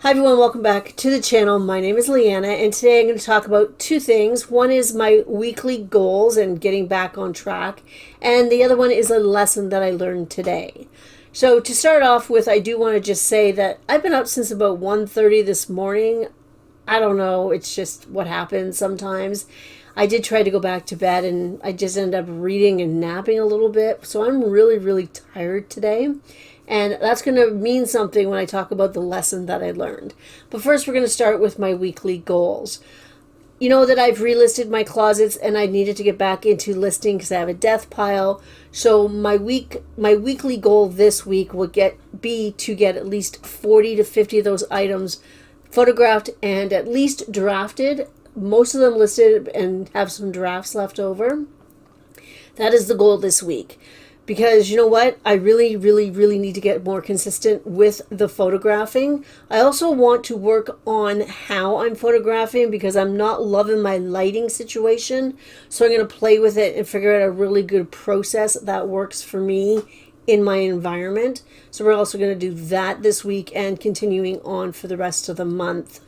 Hi everyone, welcome back to the channel. My name is Leanna and today I'm going to talk about two things. One is my weekly goals and getting back on track, and the other one is a lesson that I learned today. So to start off with, I do want to just say that I've been up since about 1:30 this morning. I don't know, it's just what happens sometimes. I did try to go back to bed and I just ended up reading and napping a little bit. So I'm really tired today. And that's going to mean something when I talk about the lesson that I learned. But first, we're going to start with my weekly goals. You know that I've relisted my closets and I needed to get back into listing because I have a death pile. So my weekly goal this week will be to get at least 40 to 50 of those items photographed and at least drafted. Most of them listed and have some drafts left over. That is the goal this week. Because you know what? I really need to get more consistent with the photographing. I also want to work on how I'm photographing because I'm not loving my lighting situation. So I'm going to play with it and figure out a really good process that works for me in my environment. So we're also going to do that this week and continuing on for the rest of the month.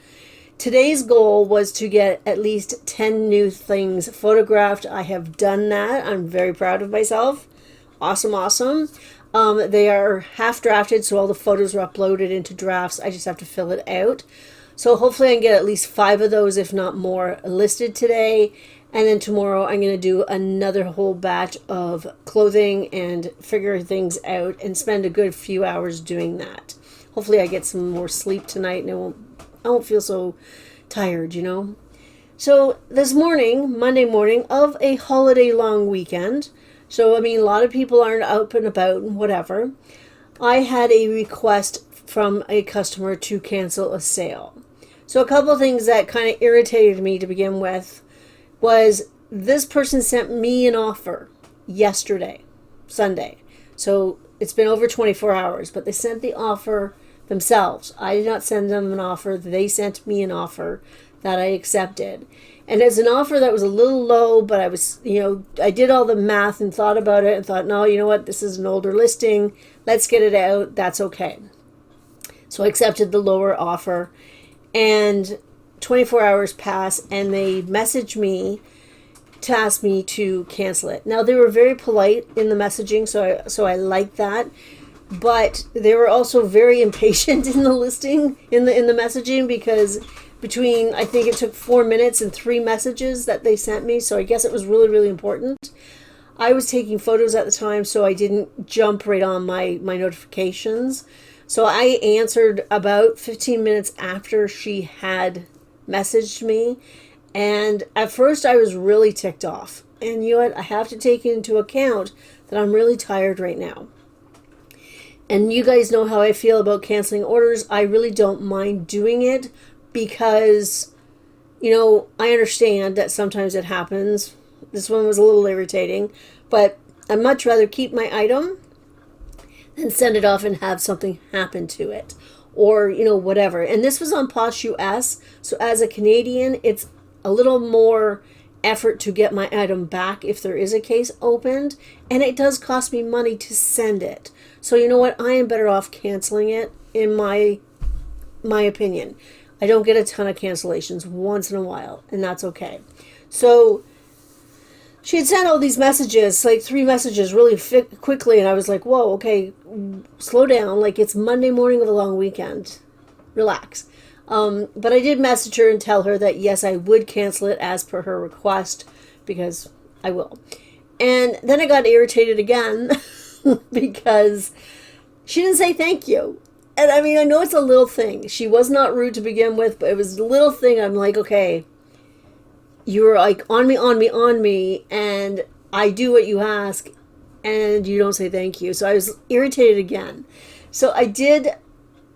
Today's goal was to get at least 10 new things photographed. I have done that. I'm very proud of myself. Awesome. They are half drafted, so all the photos are uploaded into drafts. I just have to fill it out. So hopefully I can get at least 5 of those, if not more, listed today. And then tomorrow I'm going to do another whole batch of clothing and figure things out and spend a good few hours doing that. Hopefully I get some more sleep tonight and I won't feel so tired, you know. So this morning, Monday morning of a holiday long weekend, so, I mean, a lot of people aren't out and about and whatever. I had a request from a customer to cancel a sale. So a couple of things that kind of irritated me to begin with was this person sent me an offer yesterday, Sunday. So it's been over 24 hours, but they sent the offer themselves. I did not send them an offer. They sent me an offer that I accepted. And it's an offer that was a little low, but I was, I did all the math and thought about it and thought, no, you know what, this is an older listing. Let's get it out. That's okay. So I accepted the lower offer. And 24 hours pass and they message me to ask me to cancel it. Now, they were very polite in the messaging, so I like that. But they were also very impatient in the listing, in the messaging, because between, I think it took 4 minutes and 3 messages that they sent me. So I guess it was really important. I was taking photos at the time, so I didn't jump right on my notifications. So I answered about 15 minutes after she had messaged me. And at first I was really ticked off. And you know what? I have to take into account that I'm really tired right now. And you guys know how I feel about canceling orders. I really don't mind doing it because, I understand that sometimes it happens. This one was a little irritating, but I'd much rather keep my item than send it off and have something happen to it or, whatever. And this was on Posh US. So as a Canadian, it's a little more effort to get my item back if there is a case opened. And it does cost me money to send it. So you know what? I am better off canceling it in my opinion. I don't get a ton of cancellations once in a while, and that's okay. So she had sent all these messages, like 3 messages really quickly, and I was like, whoa, okay, slow down. Like, it's Monday morning of a long weekend. Relax. But I did message her and tell her that, yes, I would cancel it as per her request, because I will. And then I got irritated again because she didn't say thank you. And I mean, I know it's a little thing. She was not rude to begin with, but it was a little thing. I'm like, okay, you were like on me, and I do what you ask, and you don't say thank you. So I was irritated again. So I did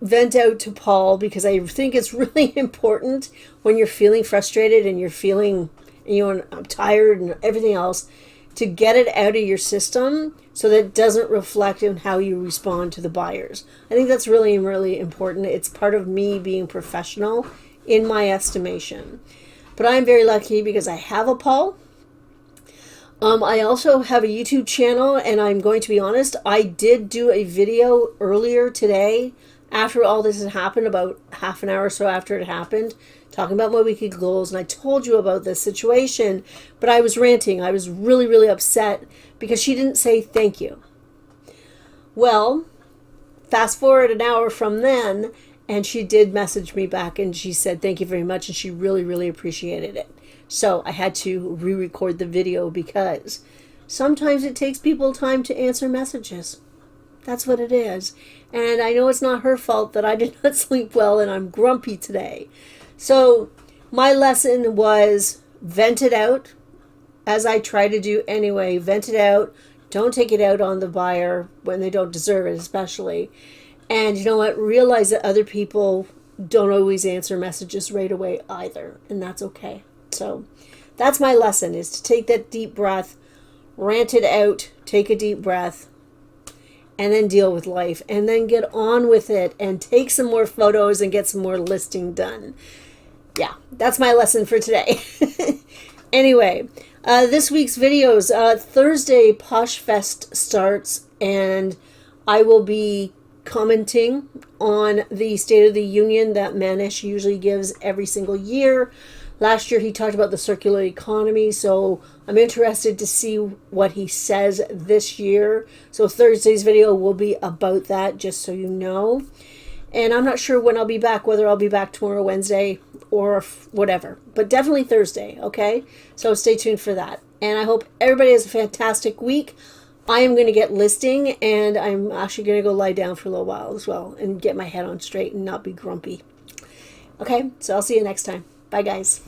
vent out to Paul because I think it's really important when you're feeling frustrated and you're feeling, I'm tired and everything else, to get it out of your system so that it doesn't reflect on how you respond to the buyers. I think that's really important. It's part of me being professional in my estimation. But I'm very lucky because I have a Paul. I also have a YouTube channel, and I'm going to be honest, I did do a video earlier today after all this had happened, about half an hour or so after it happened, talking about my weekly goals, and I told you about this situation, but I was ranting. I was really, really upset because she didn't say thank you. Well, fast forward an hour from then, and she did message me back, and she said thank you very much, and she really, really appreciated it. So I had to re-record the video because sometimes it takes people time to answer messages. That's what it is. And I know it's not her fault that I did not sleep well and I'm grumpy today. So my lesson was vent it out, as I try to do anyway. Vent it out. Don't take it out on the buyer when they don't deserve it, especially. And you know what? Realize that other people don't always answer messages right away either. And that's okay. So that's my lesson, is to take that deep breath, rant it out, take a deep breath, and then deal with life, and then get on with it and take some more photos and get some more listing done. Yeah, that's my lesson for today. Anyway, this week's videos, Thursday Posh Fest starts, and I will be commenting on the State of the Union that Manish usually gives every single year. Last year he talked about the circular economy, so I'm interested to see what he says this year. So Thursday's video will be about that, just so you know. And I'm not sure when I'll be back, whether I'll be back tomorrow, Wednesday, or whatever. But definitely Thursday, okay? So stay tuned for that. And I hope everybody has a fantastic week. I am going to get listing, and I'm actually going to go lie down for a little while as well and get my head on straight and not be grumpy. Okay, so I'll see you next time. Bye, guys.